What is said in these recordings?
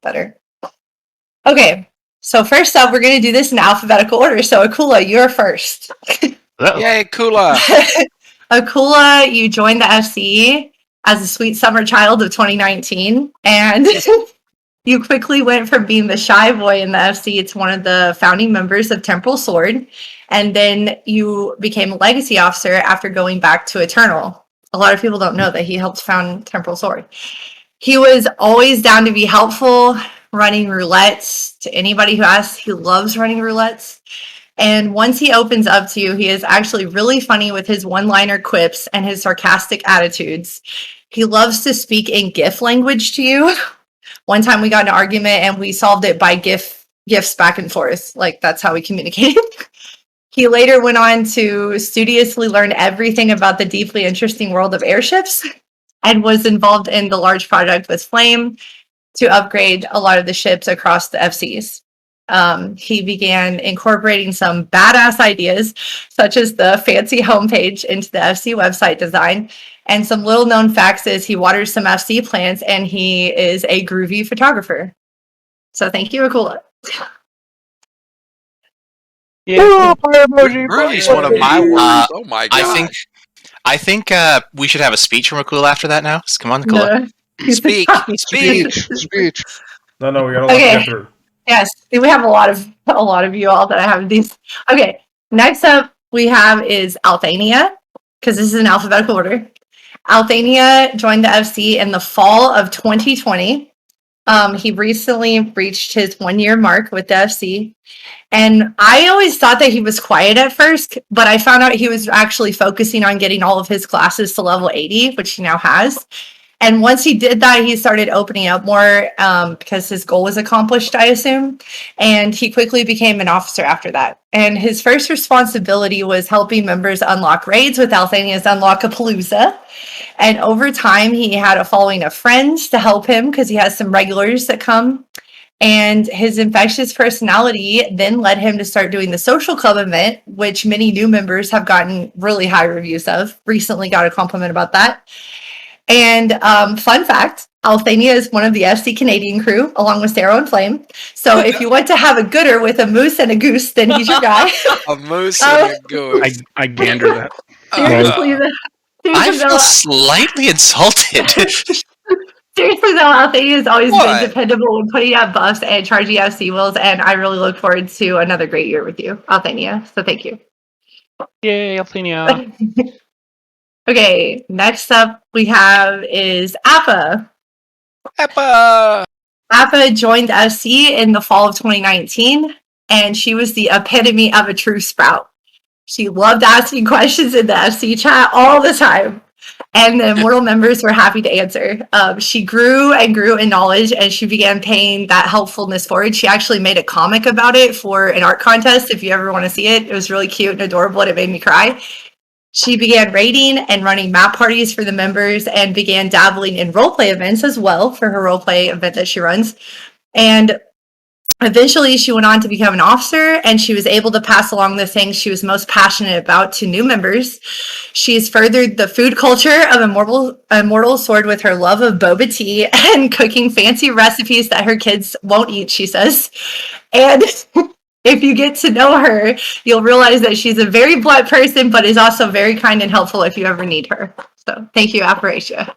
better. Okay, so first up, we're going to do this in alphabetical order. So Akula, you're first. Yay, Akula! Akula, you joined the FC as a sweet summer child of 2019, and you quickly went from being the shy boy in the FC to one of the founding members of Temporal Sword, and then you became a legacy officer after going back to Eternal. A lot of people don't know that he helped found Temporal Sword. He was always down to be helpful, running roulettes to anybody who asks. He loves running roulettes. And once he opens up to you, he is actually really funny with his one-liner quips and his sarcastic attitudes. He loves to speak in GIF language to you. One time we got in an argument and we solved it by GIFs back and forth. Like, that's how we communicated. He later went on to studiously learn everything about the deeply interesting world of airships and was involved in the large project with Flame to upgrade a lot of the ships across the FCs. He began incorporating some badass ideas, such as the fancy homepage, into the FC website design. And some little known facts is he waters some FC plants and he is a groovy photographer. So thank you, Akula. Yeah, Groovy is one of my words. Oh my god! I think we should have a speech from Akula after that. Now, come on, Akula. No. Speak. No, we gotta let get through. Yes, we have a lot of you all that I have these. Okay, next up we have is Althania, because this is in alphabetical order. Althania joined the FC in the fall of 2020. He recently reached his 1-year mark with the FC. And I always thought that he was quiet at first, but I found out he was actually focusing on getting all of his classes to level 80, which he now has. And once he did that, he started opening up more because his goal was accomplished, I assume. And he quickly became an officer after that. And his first responsibility was helping members unlock raids with Althania's Unlockapalooza. And over time, he had a following of friends to help him because he has some regulars that come. And his infectious personality then led him to start doing the social club event, which many new members have gotten really high reviews of. Recently got a compliment about that. And fun fact, Althania is one of the FC Canadian crew, along with Sarah and Flame. So if you want to have a gooder with a moose and a goose, then he's your guy. A moose and a goose. I gander that. Seriously, I feel slightly insulted. Seriously, though, Althania has always been dependable when putting out buffs and charging FC wills, and I really look forward to another great year with you, Althania. So thank you. Yay, Althania. Okay, next up we have is Appa. Appa joined FC in the fall of 2019, and she was the epitome of a true sprout. She loved asking questions in the FC chat all the time, and the Immortal members were happy to answer. She grew and grew in knowledge, and she began paying that helpfulness forward. She actually made a comic about it for an art contest. If you ever want to see it, it was really cute and adorable, and it made me cry. She began raiding and running map parties for the members and began dabbling in roleplay events as well for her roleplay event that she runs. And eventually she went on to become an officer, and she was able to pass along the things she was most passionate about to new members. She has furthered the food culture of Immortal Sword with her love of boba tea and cooking fancy recipes that her kids won't eat, she says. And if you get to know her, you'll realize that she's a very blunt person, but is also very kind and helpful if you ever need her. So thank you, Apparitia.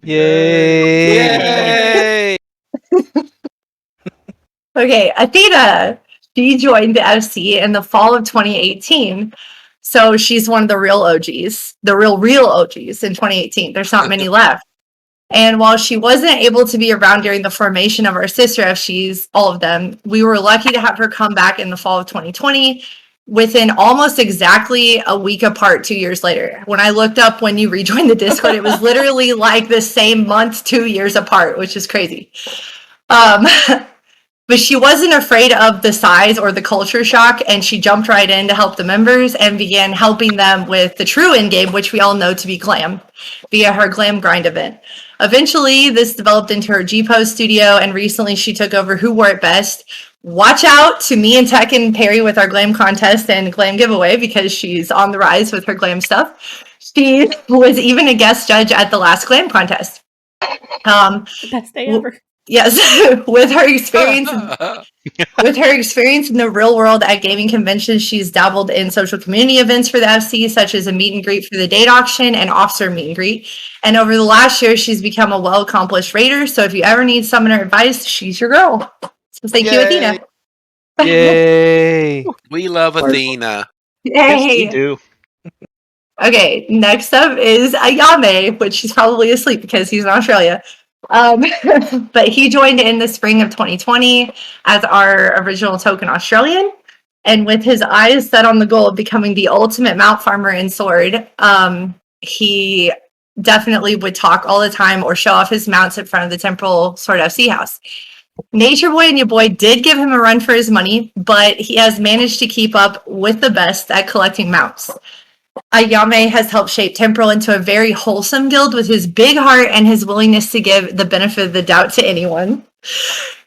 Yay! Okay, Athena, she joined the FC in the fall of 2018. So she's one of the real OGs, the real OGs in 2018. There's not many left. And while she wasn't able to be around during the formation of our sister FCs, all of them, we were lucky to have her come back in the fall of 2020 within almost exactly a week apart 2 years later. When I looked up when you rejoined the Discord, it was literally like the same month 2 years apart, which is crazy. But she wasn't afraid of the size or the culture shock, and she jumped right in to help the members and began helping them with the true in-game, which we all know to be Glam, via her Glam Grind event. Eventually, this developed into her G-Post studio, and recently she took over Who Wore It Best. Watch out to me and Tech and Perry with our Glam contest and Glam giveaway, because she's on the rise with her Glam stuff. She was even a guest judge at the last Glam contest. Best day ever. Yes, with her experience in the real world at gaming conventions, she's dabbled in social community events for the FC, such as a meet and greet for the date auction and officer meet and greet. And over the last year, she's become a well-accomplished raider. So if you ever need summoner advice, she's your girl. So thank you, Athena. Yay! We love Athena. Yes, we Yay! do. Okay, next up is Ayame, which he's probably asleep because he's in Australia. But he joined in the spring of 2020 as our original token Australian. And with his eyes set on the goal of becoming the ultimate mount farmer in Sword, he definitely would talk all the time or show off his mounts in front of the Temporal Sword FC house. Nature Boy and your boy did give him a run for his money, but he has managed to keep up with the best at collecting mounts. Ayame has helped shape Temporal into a very wholesome guild with his big heart and his willingness to give the benefit of the doubt to anyone.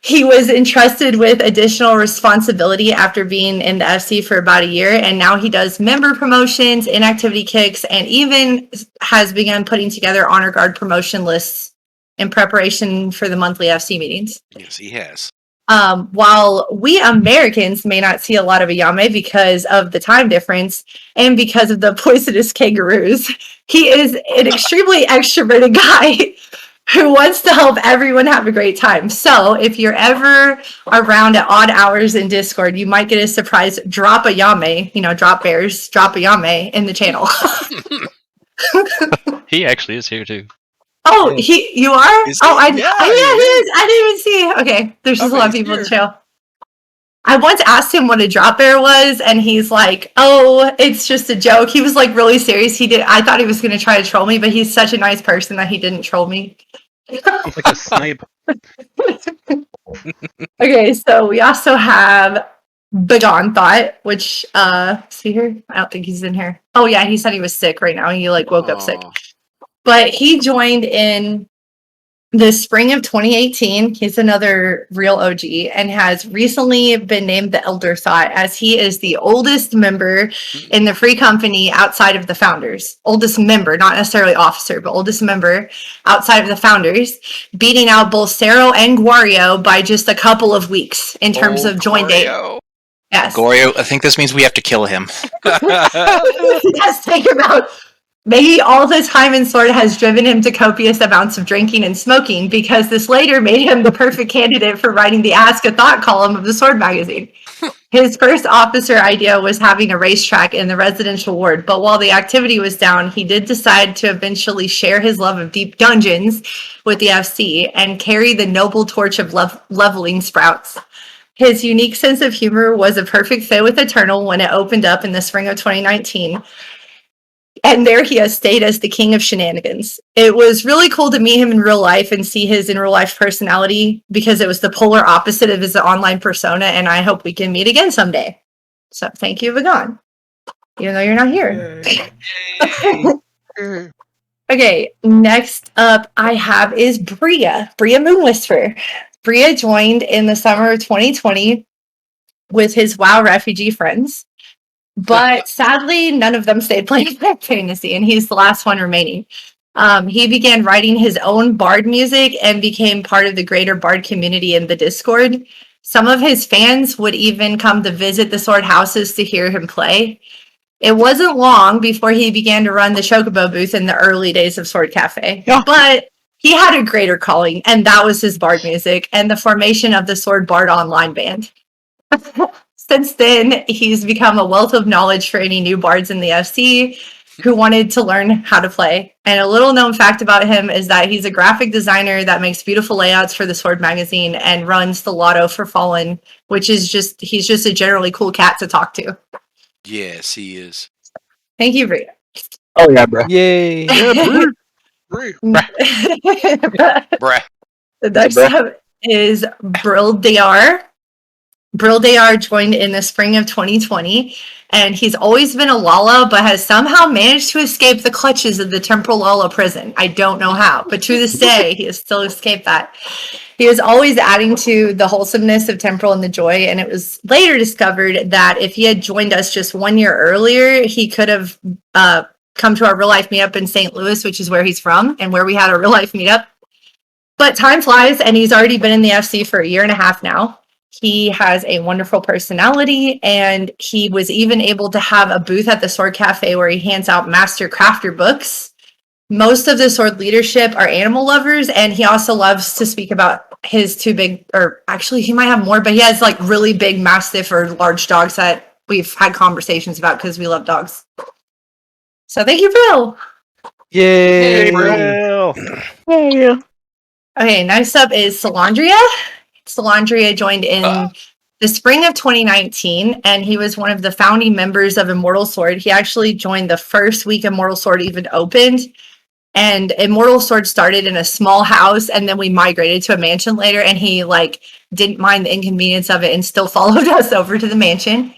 He was entrusted with additional responsibility after being in the FC for about a year, and now he does member promotions, inactivity kicks, and even has begun putting together honor guard promotion lists in preparation for the monthly FC meetings. Yes, he has. While we Americans may not see a lot of Ayame because of the time difference and because of the poisonous kangaroos, he is an extremely extroverted guy who wants to help everyone have a great time. So if you're ever around at odd hours in Discord, you might get a surprise drop Ayame, drop bears, drop Ayame in the channel. He actually is here too. Oh, you are? Is he? Oh, Yeah, he is. I didn't even see. Okay, there's just a lot of people in the show. I once asked him what a drop bear was, and he's like, "Oh, it's just a joke." He was like really serious. I thought he was going to try to troll me, but he's such a nice person that he didn't troll me. Like a snipe. Okay, so we also have Begone Thought, which see here? I don't think he's in here. Oh yeah, he said he was sick right now. He woke up sick. But he joined in the spring of 2018. He's another real OG and has recently been named the Elder Thought, as he is the oldest member in the free company outside of the founders. Oldest member, not necessarily officer, but oldest member outside of the founders, beating out both Cero and Guario by just a couple of weeks in terms of join date. Yes. Gorio, I think this means we have to kill him. Yes, take him out. Maybe all the time in Sword has driven him to copious amounts of drinking and smoking, because this later made him the perfect candidate for writing the Ask a Thought column of the Sword magazine. His first officer idea was having a racetrack in the residential ward, but while the activity was down, he did decide to eventually share his love of deep dungeons with the FC and carry the noble torch of leveling sprouts. His unique sense of humor was a perfect fit with Eternal when it opened up in the spring of 2019. And there he has stayed as the king of shenanigans. It was really cool to meet him in real life and see his in real life personality, because it was the polar opposite of his online persona, and I hope we can meet again someday. So thank you, Vagon. Even though you're not here. Okay, next up I have is Bria Moon Whisper. Bria joined in the summer of 2020 with his WoW refugee friends. But sadly, none of them stayed playing Final Fantasy, and he's the last one remaining. He began writing his own Bard music and became part of the greater Bard community in the Discord. Some of his fans would even come to visit the Sword houses to hear him play. It wasn't long before he began to run the Chocobo booth in the early days of Sword Cafe. Yeah. But he had a greater calling, and that was his Bard music and the formation of the Sword Bard online band. Since then, he's become a wealth of knowledge for any new bards in the FC who wanted to learn how to play. And a little known fact about him is that he's a graphic designer that makes beautiful layouts for the Sword magazine and runs the Lotto for Fallen, which is he's just a generally cool cat to talk to. Yes, he is. Thank you, Bria. Oh yeah, bro. Yay. Yeah, Bruh. The next up is Brildayar. Brildayar joined in the spring of 2020, and he's always been a Lala, but has somehow managed to escape the clutches of the Temporal Lala prison. I don't know how, but to this day, he has still escaped that. He was always adding to the wholesomeness of Temporal and the joy, and it was later discovered that if he had joined us just 1 year earlier, he could have come to our real life meetup in St. Louis, which is where he's from, and where we had a real life meetup. But time flies, and he's already been in the FC for a year and a half now. He has a wonderful personality, and he was even able to have a booth at the Sword Cafe where he hands out Master Crafter books. Most of the Sword leadership are animal lovers, and he also loves to speak about his two big, or actually he might have more, but he has like really big Mastiff or large dogs that we've had conversations about because we love dogs. So thank you, Bill. Yay, Brill. Yay. Okay, next up is Salandria. Salandria joined in the spring of 2019, and he was one of the founding members of Immortal Sword. He actually joined the first week Immortal Sword even opened, and Immortal Sword started in a small house, and then we migrated to a mansion later, and he like didn't mind the inconvenience of it and still followed us over to the mansion.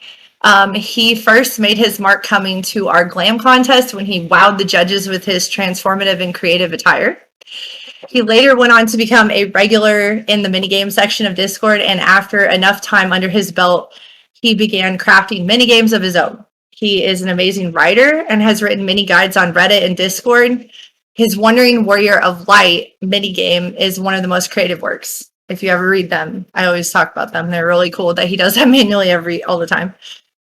He first made his mark coming to our glam contest when he wowed the judges with his transformative and creative attire. He later went on to become a regular in the minigame section of Discord, and after enough time under his belt, he began crafting minigames of his own. He is an amazing writer and has written mini guides on Reddit and Discord. His Wandering Warrior of Light minigame is one of the most creative works. If you ever read them, I always talk about them. They're really cool that he does that manually all the time.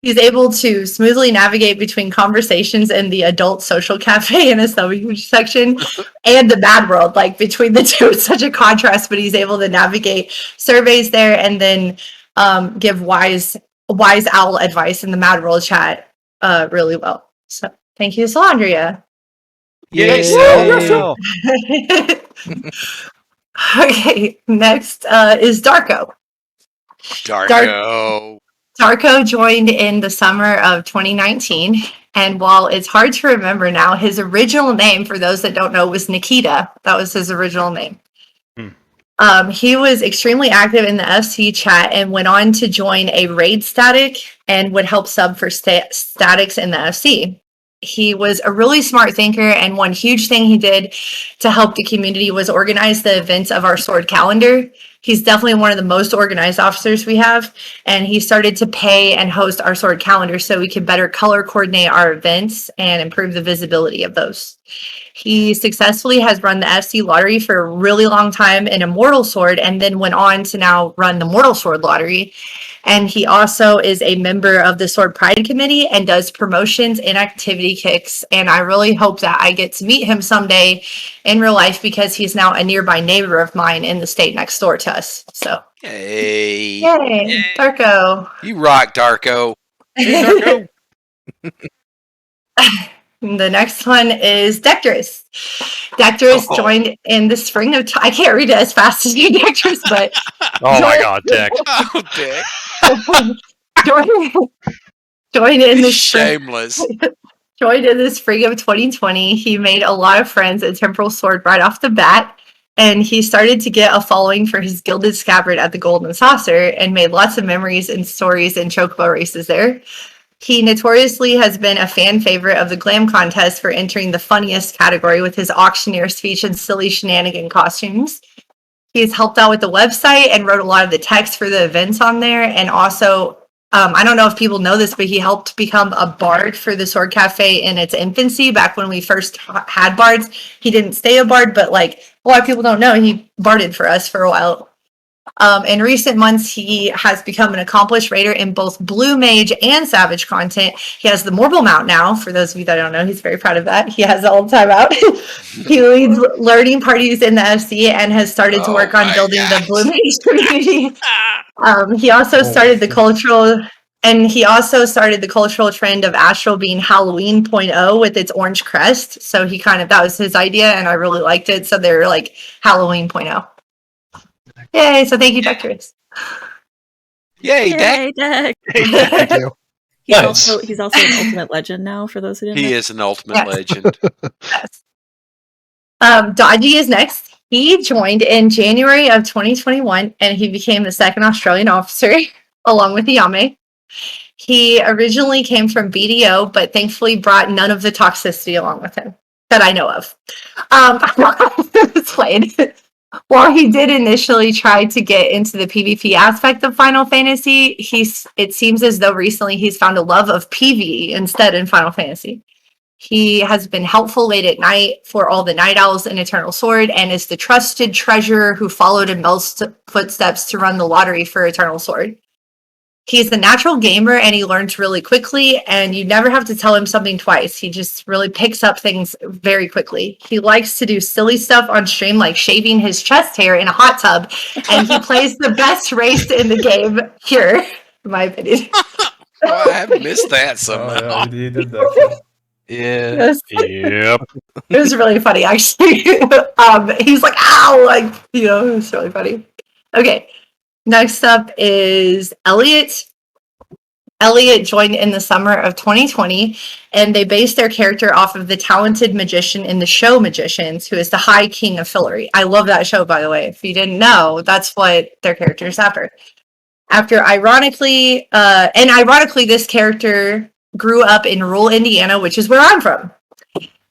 He's able to smoothly navigate between conversations in the adult social cafe in a subhuge section and the mad world, like between the two. It's such a contrast, but he's able to navigate surveys there and then give wise owl advice in the mad world chat really well. So thank you, Salandria. Yay. Okay, next is Darko. Darko joined in the summer of 2019, and while it's hard to remember now, his original name, for those that don't know, was Nikita. That was his original name. He was extremely active in the FC chat and went on to join a raid static and would help sub for statics in the FC. He was a really smart thinker, and one huge thing he did to help the community was organize the events of our Sword calendar. He's definitely one of the most organized officers we have, and he started to pay and host our Sword calendar so we could better color coordinate our events and improve the visibility of those. He successfully has run the FC lottery for a really long time in Immortal Sword, and then went on to now run the Mortal Sword lottery. And he also is a member of the Sword Pride Committee and does promotions and activity kicks. And I really hope that I get to meet him someday in real life because he's now a nearby neighbor of mine in the state next door to us. So, Yay. Darko. You rock, Darko. Hey, Darko. The next one is Dectress. Dectress joined in the spring of... I can't read it as fast as you, Dectress, but... Oh my god, Deck. Oh, Dick. Joined in the Shameless. Joined in the spring of 2020. He made a lot of friends at Temporal Sword right off the bat, and he started to get a following for his Gilded Scabbard at the Golden Saucer and made lots of memories and stories and chocobo races there. He notoriously has been a fan favorite of the Glam contest for entering the funniest category with his auctioneer speech and silly shenanigan costumes. He's helped out with the website and wrote a lot of the text for the events on there. And also, I don't know if people know this, but he helped become a bard for the Sword Cafe in its infancy back when we first had bards. He didn't stay a bard, but like a lot of people don't know, he barded for us for a while. In recent months, he has become an accomplished raider in both Blue Mage and Savage content. He has the Morble mount now. For those of you that don't know, he's very proud of that. He has it all the time out. He leads learning parties in the FC and has started to work on building the Blue Mage community. He also started the cultural trend of Astral being Halloween.0 with its orange crest. So that was his idea, and I really liked it. So they're like Halloween.0. Yay, so thank you, Dectress. Yay, Deck. Deck. Thank you. He's also an ultimate legend now, for those who didn't know. He is an ultimate legend. Yes. Dodgy is next. He joined in January of 2021, and he became the second Australian officer, along with Yame. He originally came from BDO, but thankfully brought none of the toxicity along with him, that I know of. It's played. While he did initially try to get into the PvP aspect of Final Fantasy, it seems as though recently he's found a love of PvE instead in Final Fantasy. He has been helpful late at night for all the Night Owls in Eternal Sword and is the trusted treasurer who followed in Mel's footsteps to run the lottery for Eternal Sword. He's a natural gamer and he learns really quickly, and you never have to tell him something twice. He just really picks up things very quickly. He likes to do silly stuff on stream, like shaving his chest hair in a hot tub, and he plays the best race in the game here, in my opinion. Oh, I have missed that somehow. yeah, he did that. Yeah. Yes. Yep. It was really funny, actually. He's like, ow! Like, you know, it was really funny. Okay. Next up is Elliot. Elliot joined in the summer of 2020, and they based their character off of the talented magician in the show Magicians, who is the High King of Fillory. I love that show, by the way. If you didn't know, that's what their character is after. Ironically, this character grew up in rural Indiana, which is where I'm from.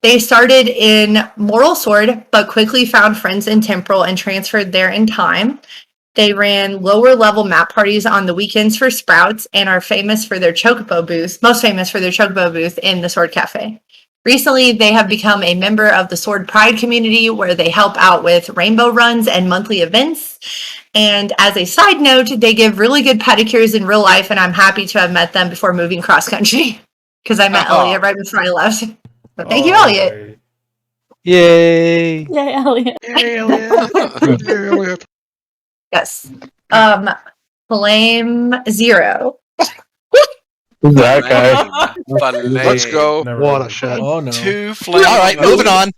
They started in Moral Sword, but quickly found friends in Temporal and transferred there in time. They ran lower level map parties on the weekends for Sprouts and are most famous for their Chocobo booth in the Sword Cafe. Recently, they have become a member of the Sword Pride community where they help out with rainbow runs and monthly events. And as a side note, they give really good pedicures in real life, and I'm happy to have met them before moving cross country because I met Elliot right before I left. So thank you, Elliot. Yay! Yay, Elliot. Yes. Flame Zero. Who's that guy? Let's go. Never What a heard shot. of it. Oh no. Two flames. All right, moving on.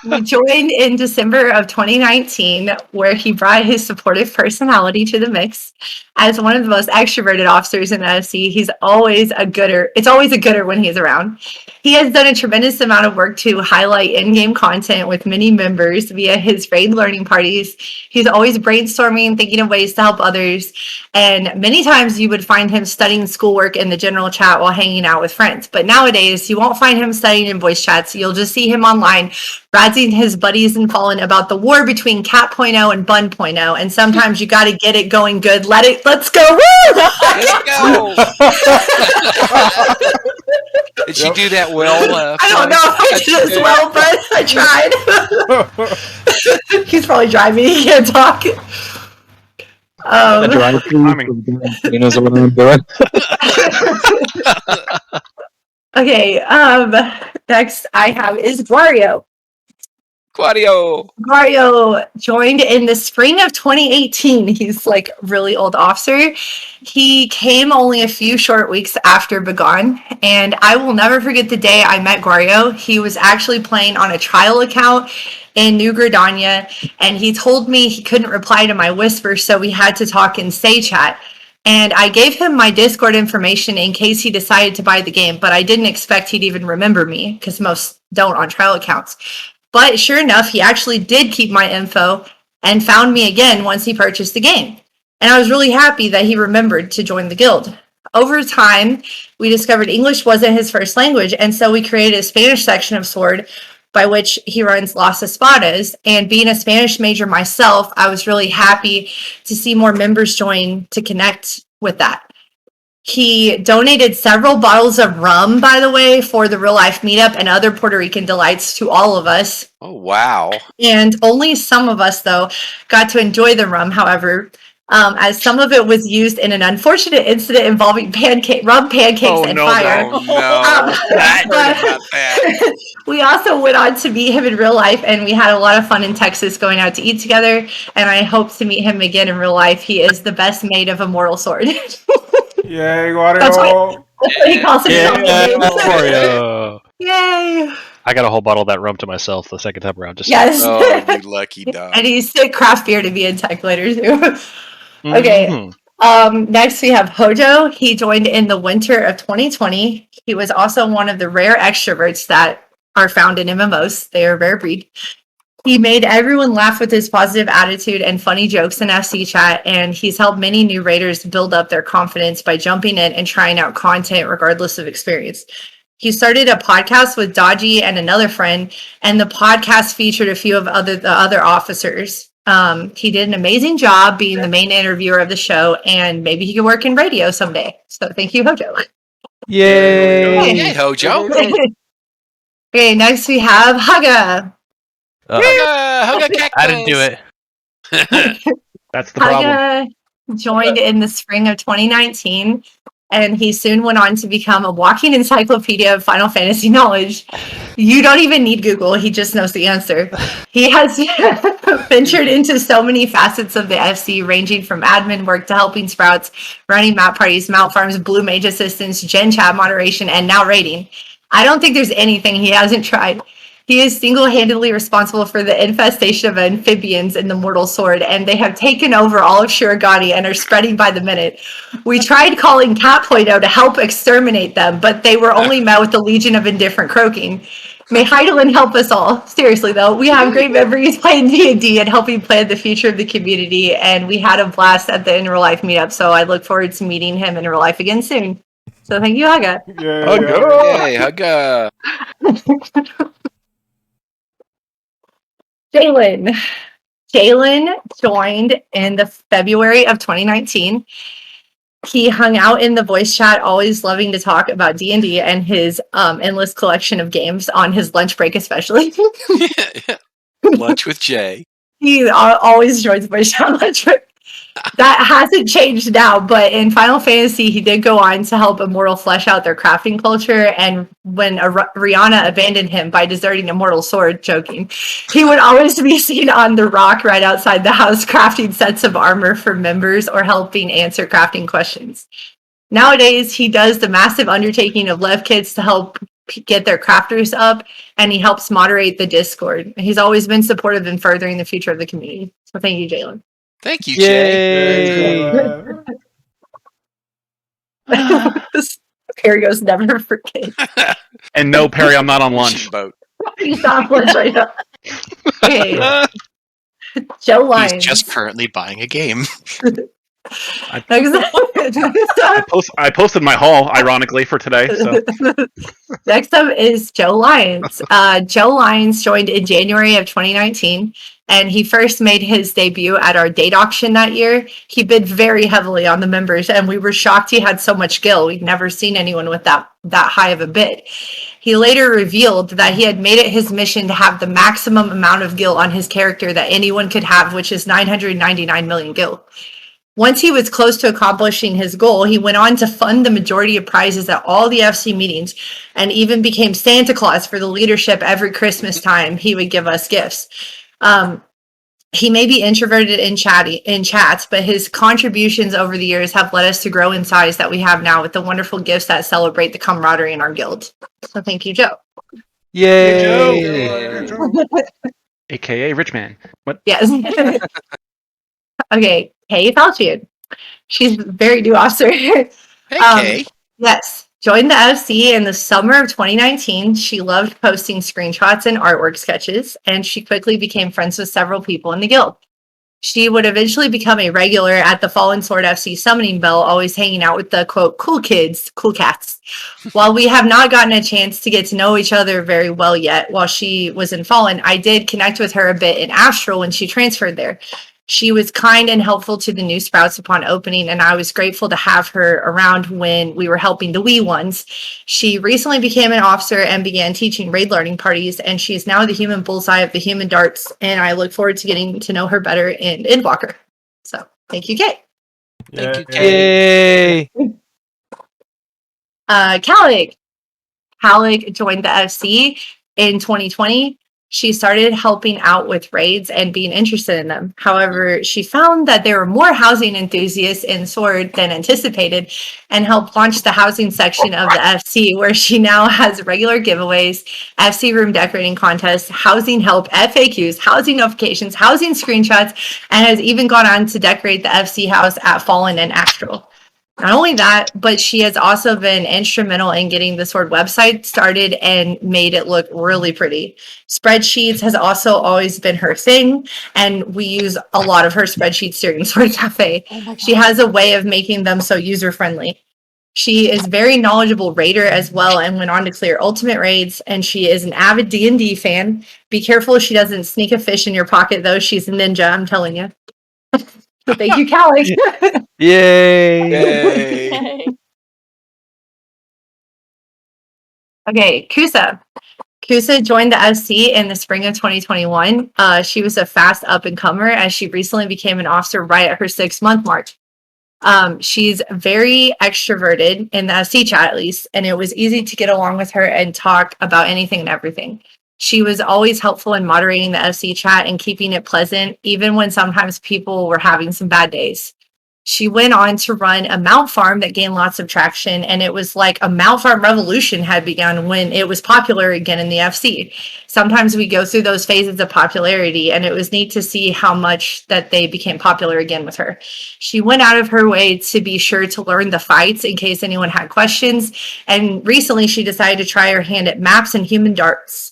We joined in December of 2019, where he brought his supportive personality to the mix. As one of the most extroverted officers in the FC, he's always a gooder. It's always a gooder when he's around. He has done a tremendous amount of work to highlight in-game content with many members via his raid learning parties. He's always brainstorming, thinking of ways to help others, and many times you would find him studying schoolwork in the general chat while hanging out with friends. But nowadays, you won't find him studying in voice chats. You'll just see him online razzing his buddies and Fallen about the war between Cat.0 and Bun.0, and sometimes you got to get it going good. Let's go! Woo! Let's go. Did she do that well? I don't know if I did as well, but I tried. He's probably driving. He can't talk. He knows what I'm doing. Okay. Next I have is Wario. Claudio. Wario joined in the spring of 2018. He's like really old officer. He came only a few short weeks after Begone, and I will never forget the day I met Wario. He was actually playing on a trial account in New Gridania, and he told me he couldn't reply to my whisper, so we had to talk in Say Chat. And I gave him my Discord information in case he decided to buy the game, but I didn't expect he'd even remember me, because most don't on trial accounts. But sure enough, he actually did keep my info and found me again once he purchased the game. And I was really happy that he remembered to join the guild. Over time, we discovered English wasn't his first language, and so we created a Spanish section of Sword by which he runs Las Espadas. And being a Spanish major myself, I was really happy to see more members join to connect with that. He donated several bottles of rum, by the way, for the real life meetup and other Puerto Rican delights to all of us. Oh, wow. And only some of us, though, got to enjoy the rum, however, as some of it was used in an unfortunate incident involving rum pancakes and fire. Oh, no. I heard about that. We also went on to meet him in real life, and we had a lot of fun in Texas going out to eat together, and I hope to meet him again in real life. He is the best mate of Immortal Sword. Yay, Wario! That's what he calls himself. Wario. Yay! I got a whole bottle of that rum to myself the second time around. Just Yes. Oh, you lucky dog. And he's sick craft beer to be in tech later, too. Okay. Next we have Hojo. He joined in the winter of 2020. He was also one of the rare extroverts that are found in MMOs. They are a rare breed. He made everyone laugh with his positive attitude and funny jokes in FC chat, and he's helped many new raiders build up their confidence by jumping in and trying out content regardless of experience. He started a podcast with Dodgy and another friend, and the podcast featured a few of the other officers. He did an amazing job being the main interviewer of the show, and maybe he could work in radio someday. So thank you, Hojo. Yay! Hey, Hojo. Okay, next we have Haga. Hugga cactus. I didn't do it. That's the problem. Haga joined in the spring of 2019, and he soon went on to become a walking encyclopedia of Final Fantasy knowledge. You don't even need Google, he just knows the answer. He has ventured into so many facets of the FC, ranging from admin work to helping Sprouts, running map parties, mount farms, Blue Mage assistance, Gen Chat moderation, and now raiding. I don't think there's anything he hasn't tried. He is single-handedly responsible for the infestation of amphibians in the Mortal Sword, and they have taken over all of Shirogane and are spreading by the minute. We tried calling Cat Play-Doh to help exterminate them, but they were only met with a legion of indifferent croaking. May Heidelin help us all. Seriously, though, we have great memories playing D&D and helping plan the future of the community, and we had a blast at the In Real Life meetup, so I look forward to meeting him in real life again soon. So thank you, Haga. Yay, Hugga. Jalen. Jalen joined in the February of 2019. He hung out in the voice chat, always loving to talk about D&D and his endless collection of games on his lunch break, especially. Lunch with Jay. He always joins voice chat lunch break. That hasn't changed now, but in Final Fantasy, he did go on to help Immortal flesh out their crafting culture. And when Rihanna abandoned him by deserting Immortal Sword, joking, he would always be seen on the rock right outside the house crafting sets of armor for members or helping answer crafting questions. Nowadays, he does the massive undertaking of Lev Kids to help get their crafters up, and he helps moderate the Discord. He's always been supportive in furthering the future of the community. So thank you, Jalen. Thank you, Jay. Perry goes never forget. And no, Perry, I'm not on lunch. Boat. He's not lunch right now. Okay. Joe Lyons. He's just currently buying a game. I posted my haul, ironically, for today. So. Next up is Joe Lyons. Joe Lyons joined in January of 2019, and he first made his debut at our date auction that year. He bid very heavily on the members, and we were shocked he had so much gil. We'd never seen anyone with that high of a bid. He later revealed that he had made it his mission to have the maximum amount of gil on his character that anyone could have, which is 999 million gil. Once he was close to accomplishing his goal, he went on to fund the majority of prizes at all the FC meetings and even became Santa Claus for the leadership every Christmas time. He would give us gifts. He may be introverted in chats, but his contributions over the years have led us to grow in size that we have now with the wonderful gifts that celebrate the camaraderie in our guild. So thank you, Joe. Yay! AKA Rich Man. What? Yes. Okay, Kay Falchian. She's a very new officer. Hey, Kay. Yes. Joined the FC in the summer of 2019. She loved posting screenshots and artwork sketches, and she quickly became friends with several people in the guild. She would eventually become a regular at the Fallen Sword FC summoning bell, always hanging out with the, quote, cool kids, cool cats. While we have not gotten a chance to get to know each other very well yet while she was in Fallen, I did connect with her a bit in Astral when she transferred there. She was kind and helpful to the new Sprouts upon opening, and I was grateful to have her around when we were helping the wee ones. She recently became an officer and began teaching raid learning parties, and she is now the human bullseye of the human darts, and I look forward to getting to know her better in Endwalker. So, thank you, Kay. Thank you, Kay. Yay! Calig. Calig joined the FC in 2020. She started helping out with raids and being interested in them. However, she found that there were more housing enthusiasts in Sword than anticipated and helped launch the housing section of the FC, where she now has regular giveaways, FC room decorating contests, housing help, FAQs, housing notifications, housing screenshots, and has even gone on to decorate the FC house at Fallen and Astral. Not only that, but she has also been instrumental in getting the Sword website started and made it look really pretty. Spreadsheets has also always been her thing, and we use a lot of her spreadsheets during Sword Cafe. She has a way of making them so user-friendly. She is very knowledgeable raider as well and went on to clear ultimate raids, and she is an avid D&D fan. Be careful she doesn't sneak a fish in your pocket, though. She's a ninja, I'm telling you. So thank you, Calig. Yay! Yay. Okay, Kusa. Kusa joined the FC in the spring of 2021. She was a fast up-and-comer as she recently became an officer right at her 6-month mark. She's very extroverted in the FC chat, at least, and it was easy to get along with her and talk about anything and everything. She was always helpful in moderating the FC chat and keeping it pleasant, even when sometimes people were having some bad days. She went on to run a mount farm that gained lots of traction, and it was like a mount farm revolution had begun when it was popular again in the FC. Sometimes we go through those phases of popularity, and it was neat to see how much that they became popular again with her. She went out of her way to be sure to learn the fights in case anyone had questions, and recently she decided to try her hand at maps and human darts.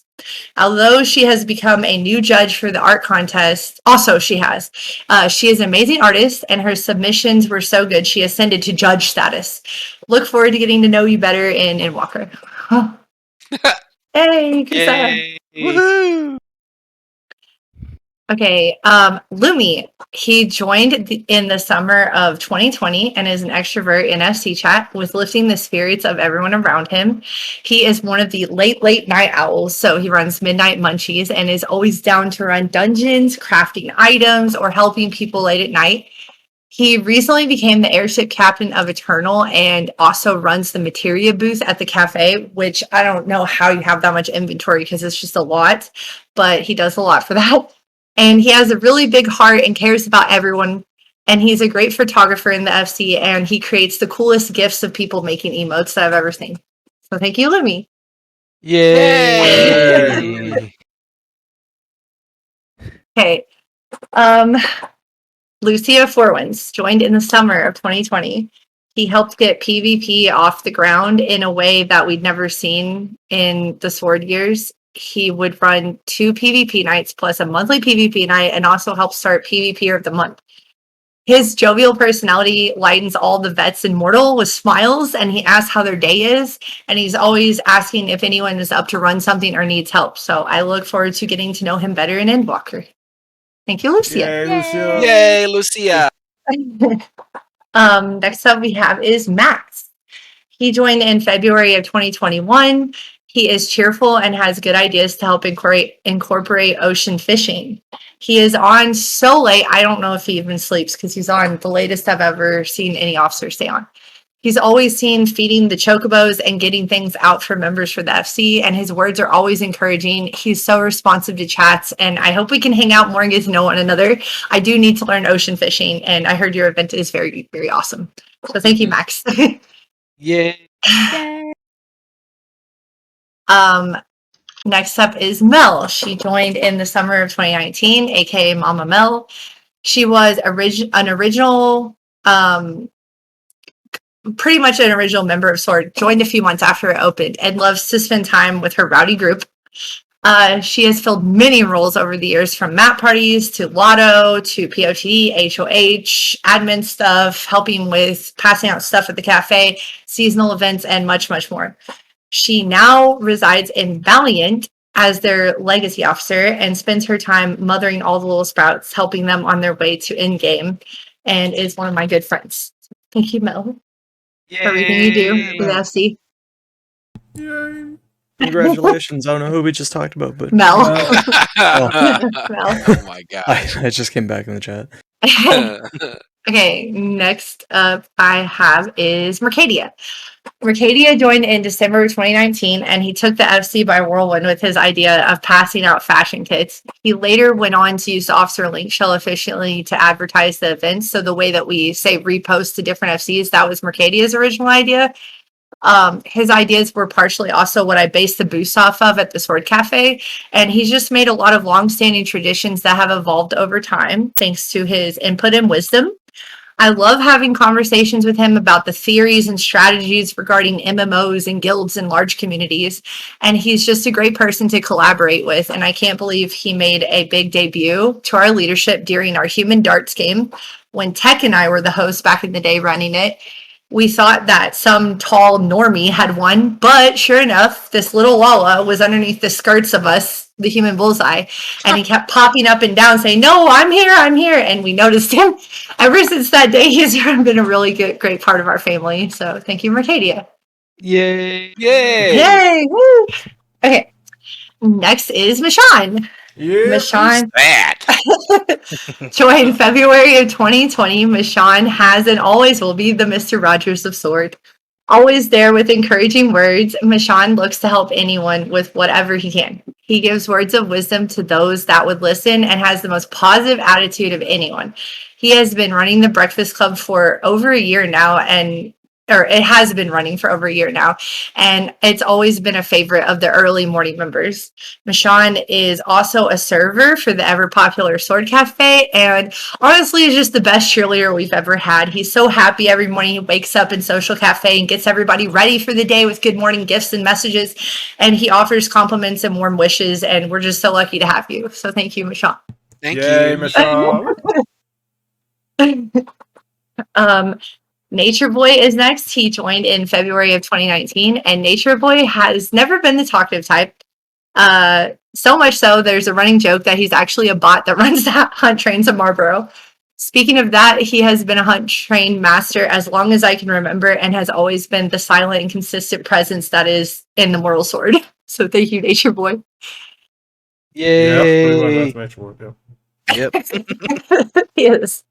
Although she has become a new judge for the art contest, she is an amazing artist, and her submissions were so good she ascended to judge status. Look forward to getting to know you better in Endwalker. Hey, Kusa. Woohoo! Okay, Lumi. He joined in the summer of 2020 and is an extrovert in FC chat with lifting the spirits of everyone around him. He is one of the late night owls, so he runs Midnight Munchies and is always down to run dungeons, crafting items, or helping people late at night. He recently became the airship captain of Eternal and also runs the materia booth at the cafe, which I don't know how you have that much inventory because it's just a lot, but he does a lot for that. And he has a really big heart and cares about everyone. And he's a great photographer in the FC, and he creates the coolest gifs of people making emotes that I've ever seen. So thank you, Lumi. Yay! Okay. Lucia Forwins joined in the summer of 2020. He helped get PvP off the ground in a way that we'd never seen in the Sword years. He would run 2 PvP nights plus a monthly PvP night and also help start PvPer of the month. His jovial personality lightens all the vets in Mortal with smiles, and he asks how their day is, and he's always asking if anyone is up to run something or needs help. So I look forward to getting to know him better in Endwalker. Thank you, Lucia. Yay, Lucia. Next up we have is Max. He joined in February of 2021. He is cheerful and has good ideas to help incorporate ocean fishing. He is on so late, I don't know if he even sleeps because he's on the latest I've ever seen any officer stay on. He's always seen feeding the chocobos and getting things out for members for the FC, and his words are always encouraging. He's so responsive to chats, and I hope we can hang out more and get to know one another. I do need to learn ocean fishing, and I heard your event is very, very awesome. So thank you, Max. Yay! Next up is Mel. She joined in the summer of 2019, aka Mama Mel. She was pretty much an original member of Sword, joined a few months after it opened, and loves to spend time with her rowdy group. She has filled many roles over the years, from map parties to Lotto to POT, HOH, admin stuff, helping with passing out stuff at the cafe, seasonal events, and much, much more. She now resides in Valiant as their legacy officer and spends her time mothering all the little sprouts, helping them on their way to endgame, and is one of my good friends. Thank you, Mel, for everything you do for the FC. Yay. Congratulations. I don't know who we just talked about, but Mel. Oh my god. I just came back in the chat. Okay, next up I have is Mercadia. Mercadia joined in December 2019, and he took the FC by whirlwind with his idea of passing out fashion kits. He later went on to use the Officer Link Shell efficiently to advertise the events. So the way that we say repost to different FCs, that was Mercadia's original idea. His ideas were partially also what I based the boost off of at the Sword Cafe, and he's just made a lot of long-standing traditions that have evolved over time thanks to his input and wisdom. I love having conversations with him about the theories and strategies regarding MMOs and guilds in large communities, and he's just a great person to collaborate with, and I can't believe he made a big debut to our leadership during our Human Darts game when Tech and I were the hosts back in the day running it. We thought that some tall normie had won, but sure enough, this little Lala was underneath the skirts of us, the human bullseye, and he kept popping up and down saying, "No, I'm here, and we noticed him. Ever since that day, he's been a really great part of our family, so thank you, Mercadia. Yay! Yay! Woo! Okay. Next is Michonne. Yeah. Michonne That. joined February of 2020. Michonne has and always will be the Mr. Rogers of Sword. Always there with encouraging words, Michonne looks to help anyone with whatever he can. He gives words of wisdom to those that would listen and has the most positive attitude of anyone. He has been running the Breakfast Club for over a year now, or it has been running for over a year now, and it's always been a favorite of the early morning members. Michonne is also a server for the ever popular Sword Cafe, and honestly is just the best cheerleader we've ever had. He's so happy every morning he wakes up in Social Cafe and gets everybody ready for the day with good morning gifts and messages, and he offers compliments and warm wishes, and we're just so lucky to have you. So thank you, Michonne. Thank Yay, you. Michelle. Nature Boy is next. He joined in February of 2019, and Nature Boy has never been the talkative type. So much so, there's a running joke that he's actually a bot that runs that hunt trains in Marlboro. Speaking of that, he has been a hunt train master as long as I can remember and has always been the silent and consistent presence that is in the Mortal Sword. So thank you, Nature Boy. Yay! Yeah, pretty much that's Nature Boy. Yeah. Yep. Yes.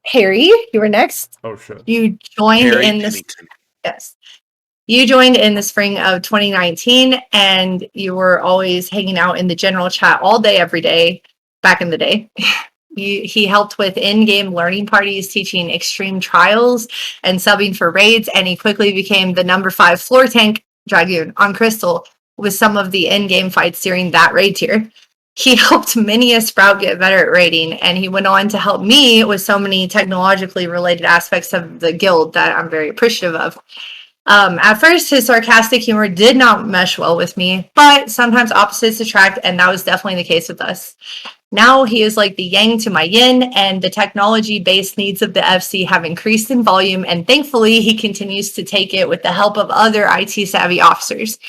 Harry, you were next. Oh shit. You joined Harry in the Pennington. yes. You joined in the spring of 2019, and you were always hanging out in the general chat all day, every day, back in the day. He helped with in-game learning parties, teaching extreme trials and subbing for raids, and he quickly became the number 5 floor tank Dragoon on Crystal with some of the in-game fights during that raid tier. He helped many a Sprout get better at raiding, and he went on to help me with so many technologically related aspects of the guild that I'm very appreciative of. At first, his sarcastic humor did not mesh well with me, but sometimes opposites attract, and that was definitely the case with us. Now he is like the yang to my yin, and the technology-based needs of the FC have increased in volume, and thankfully, he continues to take it with the help of other IT-savvy officers.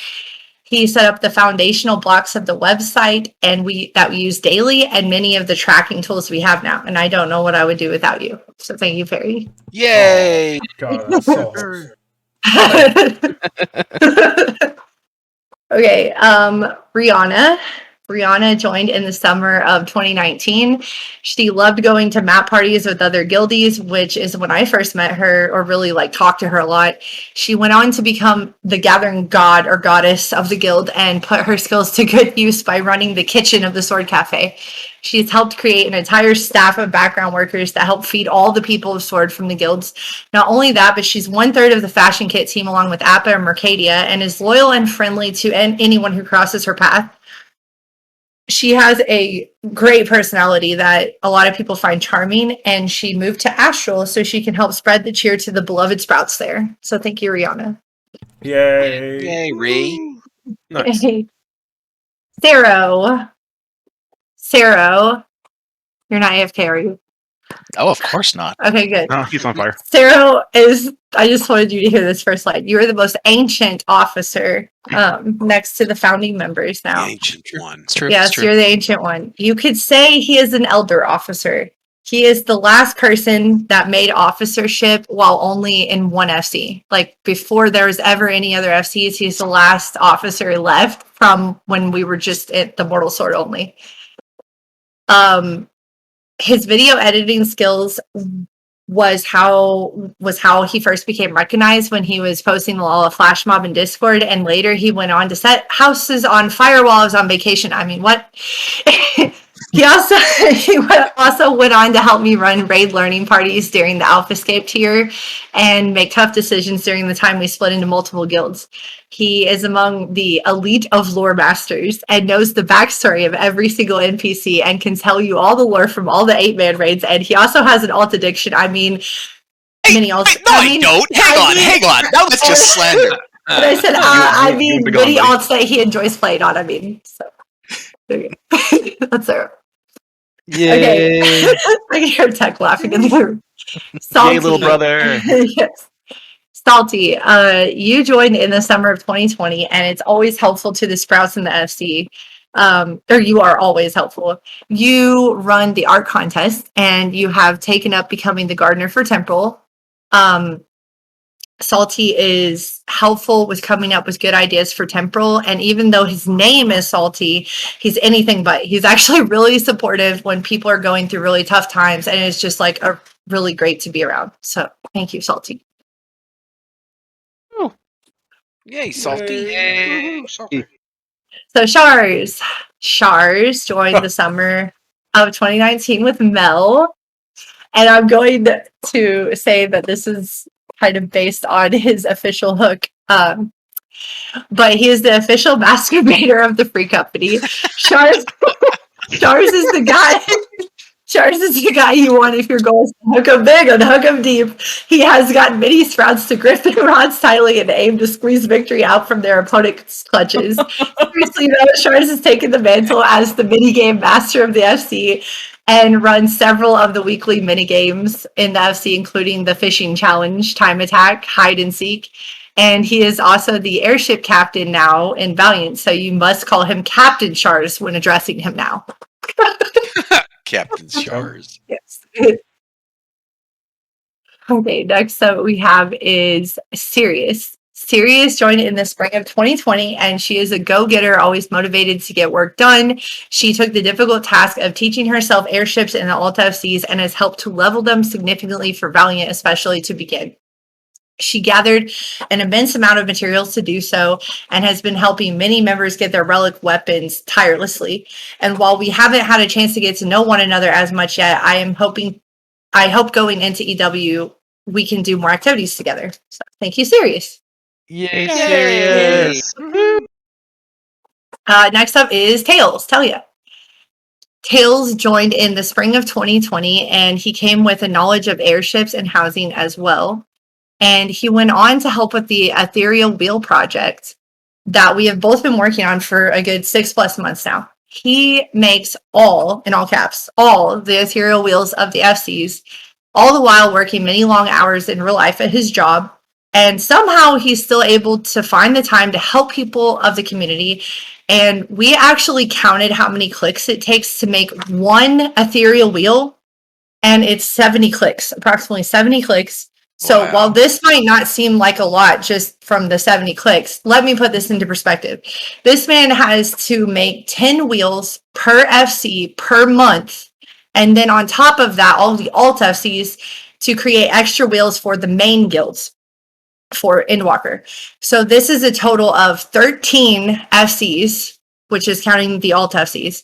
He set up the foundational blocks of the website and we use daily and many of the tracking tools we have now. And I don't know what I would do without you. So thank you, Perry. Yay! God, that's so Okay, Rihanna. Rihanna joined in the summer of 2019. She loved going to map parties with other guildies, which is when I first met her or really talked to her a lot. She went on to become the gathering god or goddess of the guild and put her skills to good use by running the kitchen of the Sword Cafe. She's helped create an entire staff of background workers that help feed all the people of Sword from the guilds. Not only that, but she's 1/3 of the fashion kit team along with Appa and Mercadia and is loyal and friendly to anyone who crosses her path. She has a great personality that a lot of people find charming, and she moved to Astral so she can help spread the cheer to the beloved Sprouts there. So thank you, Rihanna. Yay. Yay, Ree. Nice. Saro, you're not AFK, are you? Oh, of course not. Okay, good. Oh, he's on fire. Saro is, I just wanted you to hear this first line. You are the most ancient officer next to the founding members now. The ancient one. It's true. Yes, it's true. you're the ancient one. You could say he is an elder officer. He is the last person that made officership while only in one FC. Before there was ever any other FCs, he's the last officer left from when we were just at the Mortal Sword only. His video editing skills was how he first became recognized when he was posting the Lala Flash Mob in Discord, and later he went on to set houses on fire while I was on vacation. I mean, what? He also went on to help me run raid learning parties during the Alphascape tier and make tough decisions during the time we split into multiple guilds. He is among the elite of lore masters and knows the backstory of every single NPC and can tell you all the lore from all the 8-man raids. And he also has an alt addiction. I mean, mini alts. I don't. Hang on. That was just slander. But I said, many alts that he enjoys playing on. I mean, so there you go. That's it. Yay! Okay. I can hear Tech laughing in the room. Salty. Yay, little brother. Yes. Salty, you joined in the summer of 2020, and it's always helpful to the Sprouts in the FC. Or you are always helpful. You run the art contest, and you have taken up becoming the gardener for Temporal. Salty is helpful with coming up with good ideas for Temporal. And even though his name is Salty, he's anything but. He's actually really supportive when people are going through really tough times. And it's just like a really great to be around. So thank you, Salty. Yay, salty. Yay. Salty. So Shars joined the summer of 2019 with Mel. And I'm going to say that this is kind of based on his official hook. But he is the official masturbator of the Free Company. Shars is the guy. Shars is the guy you want if your goal is to hook him big and hook him deep. He has got mini sprouts to grip their rods tightly and aim to squeeze victory out from their opponent's clutches. Seriously, though, Shars has taken the mantle as the minigame master of the FC and runs several of the weekly minigames in the FC, including the fishing challenge, time attack, hide and seek. And he is also the airship captain now in Valiant, so you must call him Captain Shars when addressing him now. Captain Shars. Yes. Okay, next up we have is Sirius. Sirius joined in the spring of 2020, and she is a go-getter, always motivated to get work done. She took the difficult task of teaching herself airships in the Alt FCs and has helped to level them significantly for Valiant, especially to begin. She gathered an immense amount of materials to do so and has been helping many members get their relic weapons tirelessly. And while we haven't had a chance to get to know one another as much yet, I hope going into EW, we can do more activities together. So thank you, Sirius. Yay, serious. Next up is Tails. Talia. Tails joined in the spring of 2020, and he came with a knowledge of airships and housing as well. And he went on to help with the Ethereal Wheel project that we have both been working on for a good 6+ months now. He makes all, in all caps, all the ethereal wheels of the FCs, all the while working many long hours in real life at his job. And somehow he's still able to find the time to help people of the community. And we actually counted how many clicks it takes to make one ethereal wheel. And it's 70 clicks, approximately 70 clicks. So Wow. while this might not seem like a lot just from the 70 clicks, let me put this into perspective. This man has to make 10 wheels per FC per month. And then on top of that, all the alt FCs to create extra wheels for the main guilds for Endwalker. So this is a total of 13 FCs, which is counting the alt FCs,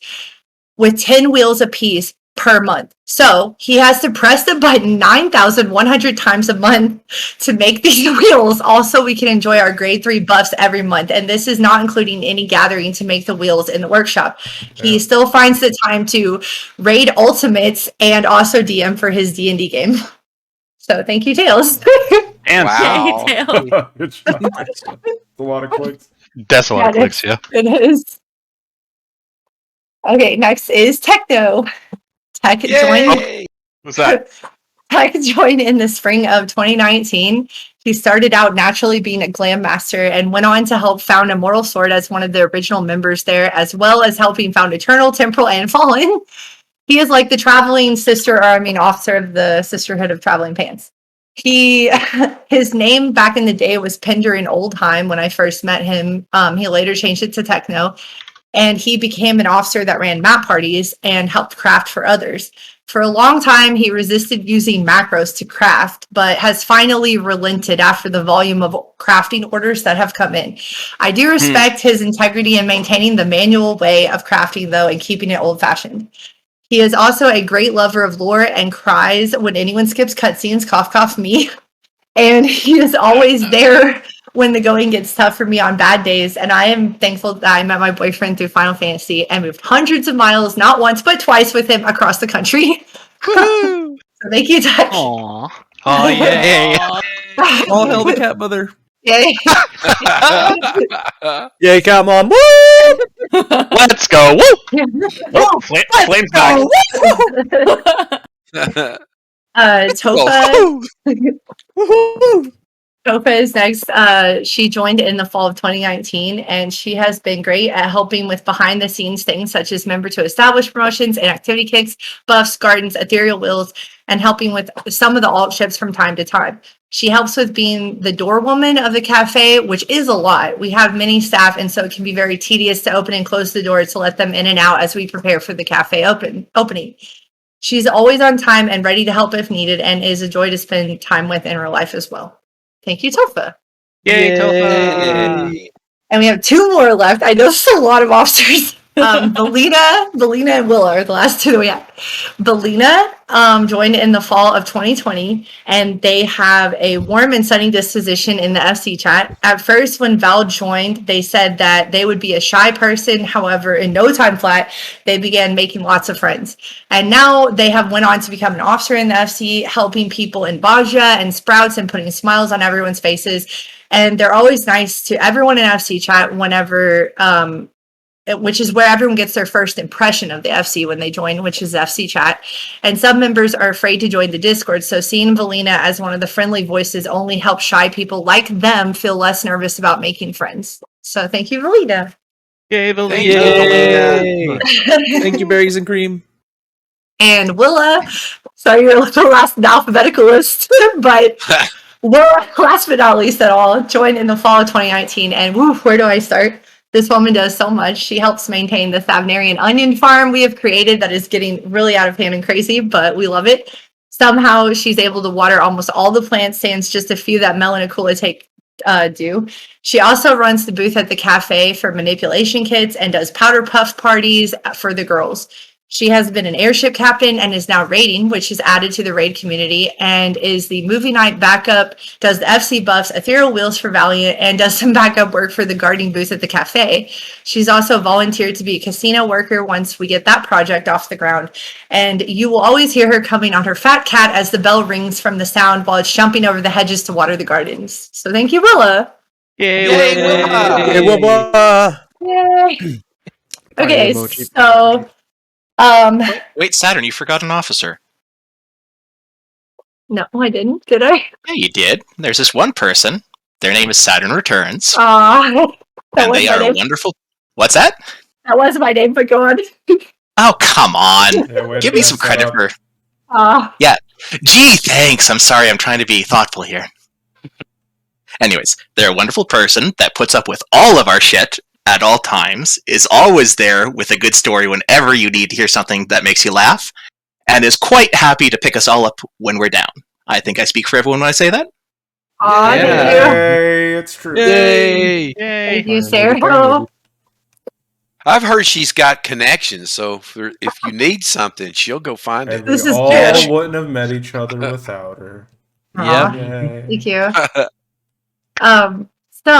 with 10 wheels apiece per month. So he has to press the button 9,100 times a month to make these wheels. Also, we can enjoy our grade 3 buffs every month. And this is not including any gathering to make the wheels in the workshop. He still finds the time to raid ultimates and also DM for his D&D game. So thank you, Tails. And Wow. Yay, Tail. Good job. That's a lot of clicks. that's a lot of Yeah, clicks, yeah. It is. Okay, next is Techno. Tech joined. Yay. What's that? Tech joined in the spring of 2019. He started out naturally being a glam master and went on to help found Immortal Sword as one of the original members there, as well as helping found Eternal, Temporal, and Fallen. He is like the traveling officer of the Sisterhood of Traveling Pants. His name back in the day was Pender in Oldheim when I first met him. He later changed it to Techno. And he became an officer that ran map parties and helped craft for others. For a long time, he resisted using macros to craft, but has finally relented after the volume of crafting orders that have come in. I do respect his integrity in maintaining the manual way of crafting, though, and keeping it old-fashioned. He is also a great lover of lore and cries when anyone skips cutscenes, cough, cough, me. And he is always there when the going gets tough for me on bad days. And I am thankful that I met my boyfriend through Final Fantasy and moved hundreds of miles, not once, but twice with him across the country. So thank you, Tech. Aww. Oh, yay. All hail the cat mother. Yay. Yay, cat mom. Woo! Let's go! Woo! Oh, flames back. Topa. Woo-hoo! Tofa is next. She joined in the fall of 2019, and she has been great at helping with behind the scenes things such as member to establish promotions and activity kicks, buffs, gardens, ethereal wheels, and helping with some of the alt ships from time to time. She helps with being the door woman of the cafe, which is a lot. We have many staff, and so it can be very tedious to open and close the door to let them in and out as we prepare for the cafe opening. She's always on time and ready to help if needed, and is a joy to spend time with in her life as well. Thank you, Tofa. Yay, Tofa! And we have 2 more left. I know it's a lot of officers. Belina and Willa are the last 2 that we have. Belina joined in the fall of 2020, and they have a warm and sunny disposition in the FC chat. At first, when Val joined, they said that they would be a shy person. However, in no time flat, they began making lots of friends. And now they have went on to become an officer in the FC, helping people in Baja and Sprouts and putting smiles on everyone's faces. And they're always nice to everyone in FC chat whenever which is where everyone gets their first impression of the FC when they join, which is the FC chat. And some members are afraid to join the Discord, so seeing Valina as one of the friendly voices only helps shy people like them feel less nervous about making friends. So thank you, Valina. Yay, Valina! Yay! Thank you, berries and cream. And Willa, sorry you're the last in the alphabetical list, but Willa, last but not least at all, joined in the fall of 2019, and woo, where do I start? This woman does so much. She helps maintain the Thavnarian onion farm we have created that is getting really out of hand and crazy, but we love it. Somehow she's able to water almost all the plant stands, just a few that Mel and Akula do. She also runs the booth at the cafe for manipulation kits and does powder puff parties for the girls. She has been an airship captain and is now raiding, which is added to the raid community, and is the movie night backup, does the FC buffs, ethereal wheels for Valiant, and does some backup work for the guarding booth at the cafe. She's also volunteered to be a casino worker once we get that project off the ground. And you will always hear her coming on her fat cat as the bell rings from the sound while it's jumping over the hedges to water the gardens. So thank you, Willa. Yay, Yay, Willa! Hey, Wubba! Yay. Okay, emoji. so Wait, Saturn, you forgot an officer. no, I didn't. Did I? Yeah, you did. There's this one person. Their name is Saturn Returns. That And was they my are a name. wonderful... What's that? That was my name, but go on. Oh, come on. Yeah, way to Give me mess some that credit up. for... Gee, thanks. I'm sorry. I'm trying to be thoughtful here. Anyways, they're a wonderful person that puts up with all of our shit at all times, is always there with a good story whenever you need to hear something that makes you laugh, and is quite happy to pick us all up when we're down. I think I speak for everyone when I say that. Aw, Yeah. thank you. Yay, it's true. Yay! Yay! Thank you, Sarah. I've heard she's got connections, so if you need something, she'll go find it. And This we is all good. wouldn't have met each other without her. Aw, Yep. Yay. thank you. So